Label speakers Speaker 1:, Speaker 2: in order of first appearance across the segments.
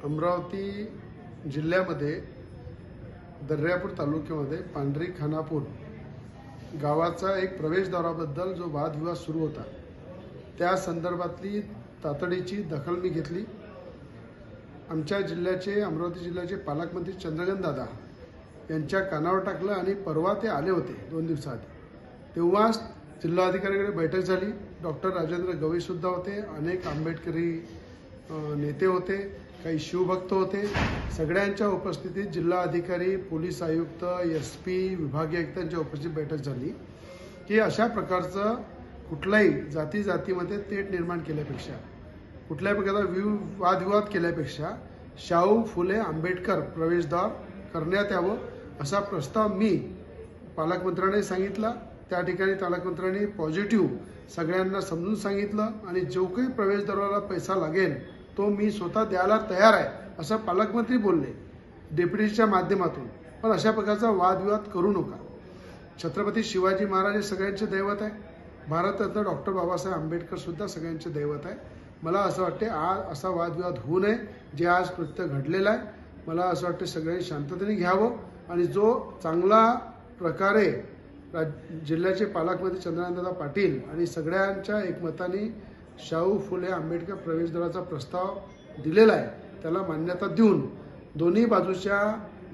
Speaker 1: अमरावती जिल्ह्यामध्ये दर्यापूर तालुक्यामध्ये पांढरी खानापूर गावाचा एक प्रवेशद्वाराबद्दल जो वादविवाद सुरू होता त्या संदर्भातली तातडीची दखल मी घेतली। आमच्या जिल्ह्याचे अमरावती जिल्ह्याचे पालकमंत्री चंद्रकांत दादा यांच्या कानावर टाकलं आणि परवा ते आले होते 2 दिवसाआधी। तेव्हा जिल्हाधिकाऱ्यांकडे बैठक झाली। डॉक्टर राजेंद्र गवई सुद्धा होते, अनेक आंबेडकरी नेते होते, काही शिवभक्त होते। सगळ्यांच्या उपस्थितीत जिल्हाधिकारी, पोलीस आयुक्त, SP, विभागीय आयुक्तांच्या उपस्थितीत बैठक झाली की अशा प्रकारचं कुठलाही जातीमध्ये तेढ निर्माण केल्यापेक्षा, कुठल्याही प्रकारचा वादविवाद केल्यापेक्षा शाहू फुले आंबेडकर प्रवेशद्वार करण्यात यावं असा प्रस्ताव मी पालकमंत्र्यांनी सांगितला। त्या ठिकाणी पालकमंत्र्यांनी पॉझिटिव्ह सगळ्यांना समजून सांगितलं आणि जो काही प्रवेशद्वाराला पैसा लागेल तो मी स्वतः द्यायला तयार आहे असं पालकमंत्री बोलले डेप्युटीच्या माध्यमातून। पण अशा प्रकारचा वादविवाद करू नका। छत्रपती शिवाजी महाराज हे सगळ्यांचे दैवत आहे। भारतरत्न डॉक्टर बाबासाहेब आंबेडकर सुद्धा सगळ्यांचे दैवत आहे। मला असं वाटते आज असा वादविवाद होऊ नये जे आज कृत्य घडलेलं आहे। मला असं वाटते सगळ्यांनी शांततेने घ्यावं आणि जो चांगला प्रकारे जिल्ह्याचे पालकमंत्री चंद्रकांतदादा पाटील आणि सगळ्यांच्या एकमताने शाहू फुले आंबेडकर प्रवेशद्वाराचा प्रस्ताव दिलेला आहे त्याला मान्यता देऊन दोन्ही बाजूच्या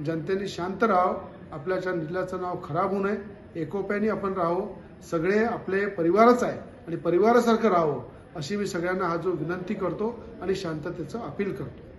Speaker 1: जनतेने शांत राहावं, आपल्या जिल्ह्याचं नाव खराब होऊ नये, एकोप्याने आपण राहावं, सगळे आपले परिवारच आहे आणि परिवारासारखं राहावं अशी मी सगळ्यांना हा जो विनंती करतो आणि शांततेचं अपील करतो।